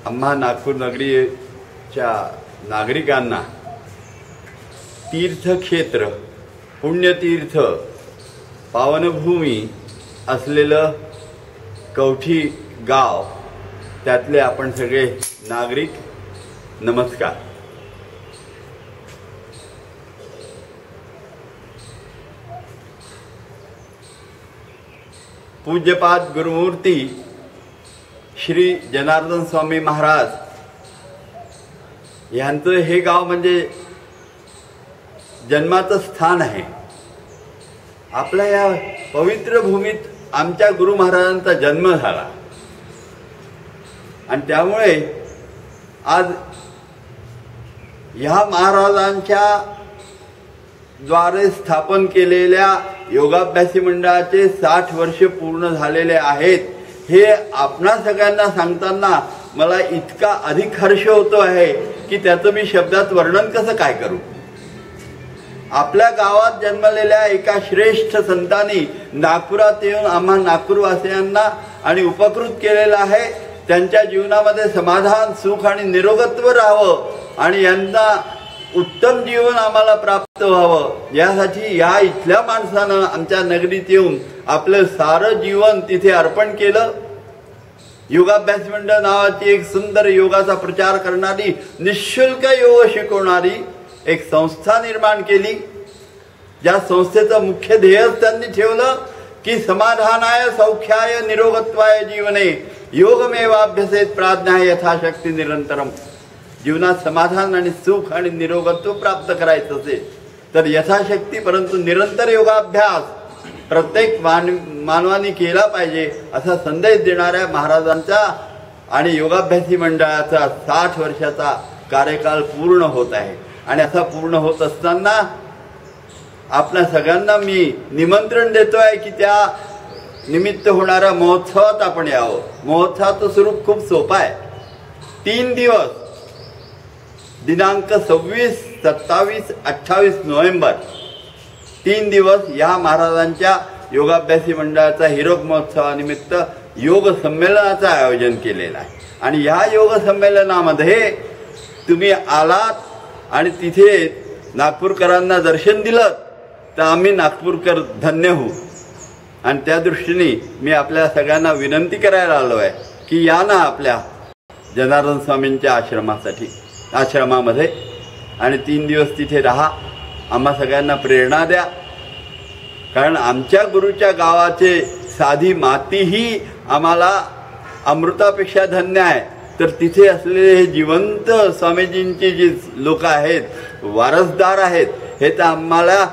आम्हा नागपूर नगरीच्या नागरिकांना तीर्थक्षेत्र, पुण्यतीर्थ, पावनभूमी असलेलं कवठी गाव, त्यातले आपण सगळे नागरिक, नमस्कार. पूज्यपाद गुरुमूर्ती श्री जनार्दन स्वामी महाराज यांचं हे गाव म्हणजे जन्माचं स्थान आहे. आपल्या या पवित्र भूमीत आमच्या गुरु महाराजांचा जन्म झाला आणि त्यामुळे आज ह्या महाराजांच्या द्वारे स्थापन केलेल्या योगाभ्यासी मंडळाचे 60 वर्ष पूर्ण झालेले आहेत. हे आपणा सगळ्यांना सांगताना मला इतका अधिक हर्ष होतो आहे की त्याचं मी शब्दात वर्णन कसं काय करू. आपल्या गावात जन्मलेल्या एका श्रेष्ठ संतांनी नागपुरात येऊन आम्हा नागपूरवासियांना आणि उपकृत केलेलं आहे. त्यांच्या जीवनामध्ये समाधान, सुख आणि निरोगत्व राहावं आणि यांना उत्तम जीवन आम्हाला प्राप्त व्हावं यासाठी या इथल्या माणसानं आमच्या नगरीत येऊन आपलं सारं जीवन तिथे अर्पण केलं. योगाभ्यास मंडळ नावाची एक सुंदर योगाचा प्रचार करणारी, निःशुल्क योग शिकवणारी एक संस्था निर्माण केली. ज्या संस्थेचं मुख्य ध्येय त्यांनी ठेवलं की समाधानाय, सौख्याय, निरोगत्वाय जीवने योगमेवाभ्यसेत प्राज्ञाय यथाशक्ती निरंतरम. जीवनात समाधान आणि सुख आणि निरोगत्व प्राप्त करायचं असेल तर यथाशक्ती परंतु निरंतर योगाभ्यास प्रत्येक मानवाने केला पाहिजे असा संदेश देणाऱ्या महाराजांचा आणि योगाभ्यासी मंडळाचा 60 वर्षाचा कार्यकाल पूर्ण होत आहे. आणि असा पूर्ण होत असताना आपल्या सगळ्यांना मी निमंत्रण देतोय की त्या निमित्त होणाऱ्या महोत्सवात आपण यावं. महोत्सवाचं स्वरूप खूप सोपं आहे. 3 दिवस दिनांक 26, 27, 28 नोव्हेंबर 3 दिवस या महाराजांच्या योगाभ्यासी मंडळाचा हिरक महोत्सवानिमित्त योग संमेलनाचं आयोजन केलेलं आहे. आणि या योग संमेलनामध्ये तुम्ही आलात आणि तिथे नागपूरकरांना दर्शन दिलं तर आम्ही नागपूरकर धन्य होऊ. आणि त्या दृष्टीने मी आपल्या सगळ्यांना विनंती करायला आलो आहे की या ना आपल्या जनार्दन स्वामींच्या आश्रमामध्ये आणि 3 दिवस तिथे राहा. आम्हा सगळ्यांना प्रेरणा द्या. कारण आमच्या गुरुच्या गावाचे साधी मातीही आम्हाला अमृतापेक्षा धन्य आहे. तर तिथे असलेले हे जिवंत स्वामीजींची जी लोक आहेत, वारसदार आहेत, हे तर आम्हाला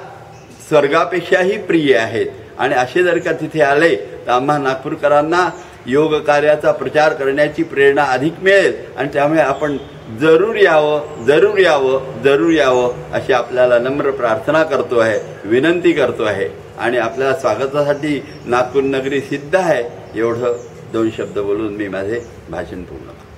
स्वर्गापेक्षाही प्रिय आहेत. आणि असे जर का तिथे आले तर आम्हा नागपूरकरांना योग कार्याचा प्रचार करण्याची प्रेरणा अधिक मिळेल. आणि त्यामुळे आपण जरूर यावं, जरूर यावं, जरूर यावं अशी आपल्याला नम्र प्रार्थना करतो आहे, विनंती करतो आहे. आणि आपल्या स्वागतासाठी नागपूर नगरी सिद्ध आहे. एवढं 2 शब्द बोलून मी माझे भाषण पूर्ण करतो.